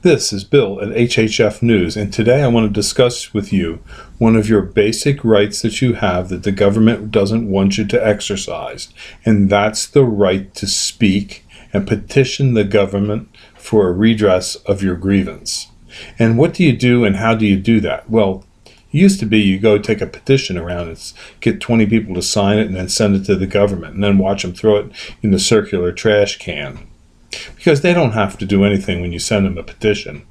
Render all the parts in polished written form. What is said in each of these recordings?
This is Bill at HHF News, and today I want to discuss with you one of your basic rights that you have that the government doesn't want you to exercise, and that's the right to speak and petition the government for a redress of your grievance. And what do you do and how do you do that? Well, it used to be you go take a petition around and get 20 people to sign it and then send it to the government and then watch them throw it in the circular trash can. Because they don't have to do anything when you send them a petition.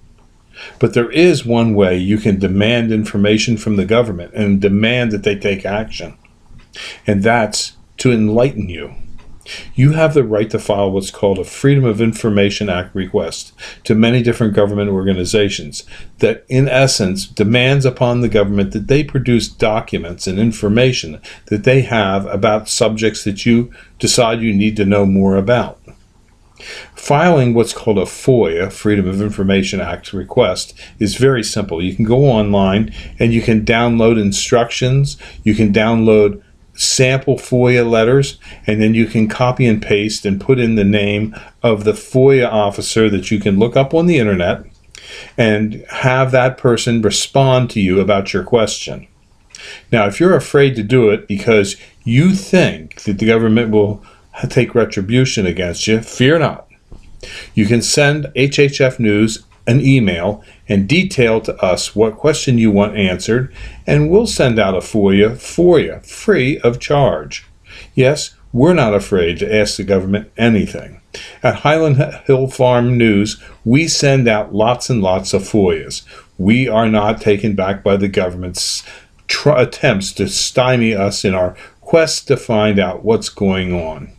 But there is one way you can demand information from the government and demand that they take action. And that's to enlighten you. You have the right to file what's called a Freedom of Information Act request to many different government organizations that, in essence, demands upon the government that they produce documents and information that they have about subjects that you decide you need to know more about. Filing what's called a FOIA, Freedom of Information Act request, is very simple. You can go online and you can download instructions, you can download sample FOIA letters, and then you can copy and paste and put in the name of the FOIA officer that you can look up on the internet and have that person respond to you about your question. Now, if you're afraid to do it because you think that the government will take retribution against you, fear not. You can send HHF News an email and detail to us what question you want answered, and we'll send out a FOIA for you, free of charge. Yes, we're not afraid to ask the government anything. At Highland Hill Farm News, we send out lots and lots of FOIAs. We are not taken back by the government's attempts to stymie us in our quest to find out what's going on.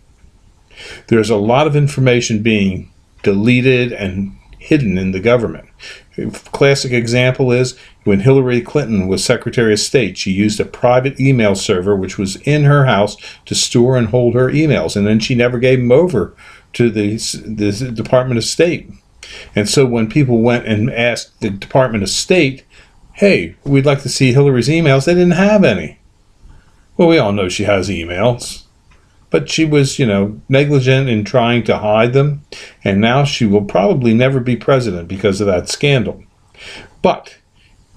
There's a lot of information being deleted and hidden in the government. A classic example is when Hillary Clinton was Secretary of State, she used a private email server which was in her house to store and hold her emails, and then she never gave them over to the Department of State. And so when people went and asked the Department of State, hey, we'd like to see Hillary's emails, they didn't have any. Well, we all know she has emails. But she was, negligent in trying to hide them, and now she will probably never be president because of that scandal. But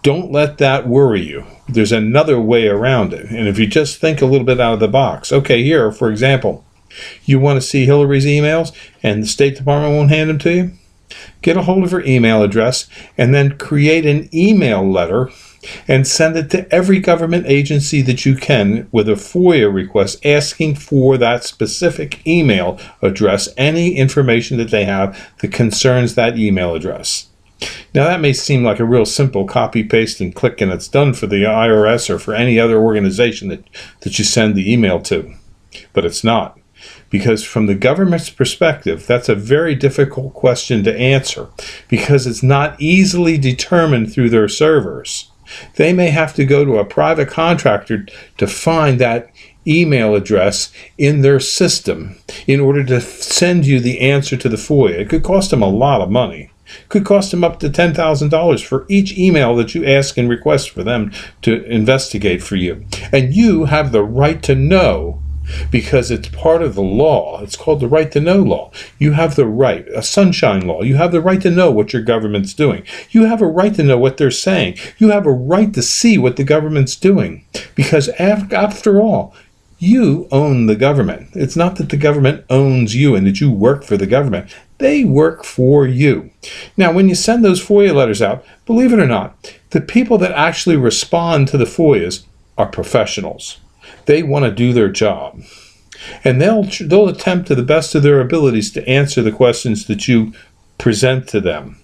don't let that worry you. There's another way around it, and if you just think a little bit out of the box. Okay, here, for example, you want to see Hillary's emails, and the State Department won't hand them to you? Get a hold of her email address, and then create an email letter and send it to every government agency that you can with a FOIA request asking for that specific email address, any information that they have that concerns that email address. Now that may seem like a real simple copy, paste, and click, and it's done for the IRS or for any other organization that you send the email to, but it's not. Because from the government's perspective, that's a very difficult question to answer because it's not easily determined through their servers. They may have to go to a private contractor to find that email address in their system in order to send you the answer to the FOIA. It could cost them a lot of money. It could cost them up to $10,000 for each email that you ask and request for them to investigate for you. And you have the right to know, because it's part of the law. It's called the right to know law. You have the right, a sunshine law. You have the right to know what your government's doing. You have a right to know what they're saying. You have a right to see what the government's doing. Because after all, you own the government. It's not that the government owns you and that you work for the government. They work for you. Now, when you send those FOIA letters out, believe it or not, the people that actually respond to the FOIAs are professionals. They want to do their job, and they'll attempt to the best of their abilities to answer the questions that you present to them.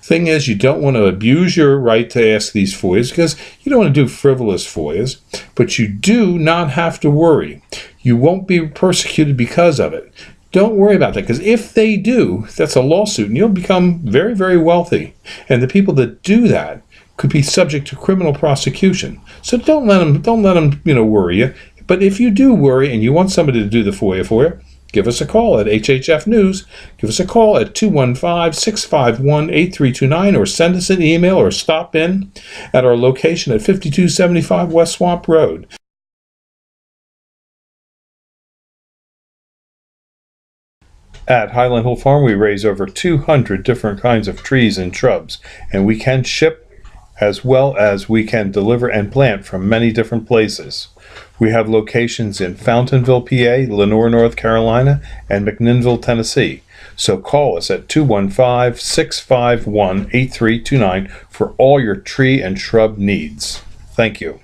Thing is, you don't want to abuse your right to ask these FOIAs because you don't want to do frivolous FOIAs, but you do not have to worry. You won't be persecuted because of it. Don't worry about that, because if they do, that's a lawsuit, and you'll become very, very wealthy. And the people that do that could be subject to criminal prosecution. So don't let them, worry you. But if you do worry and you want somebody to do the FOIA for you, give us a call at HHF News. Give us a call at 215-651-8329, or send us an email or stop in at our location at 5275 West Swamp Road. At Highland Hill Farm, we raise over 200 different kinds of trees and shrubs, and we can ship as well as we can deliver and plant from many different places. We have locations in Fountainville, PA, Lenoir, North Carolina, and McMinnville, Tennessee. So call us at 215-651-8329 for all your tree and shrub needs. Thank you.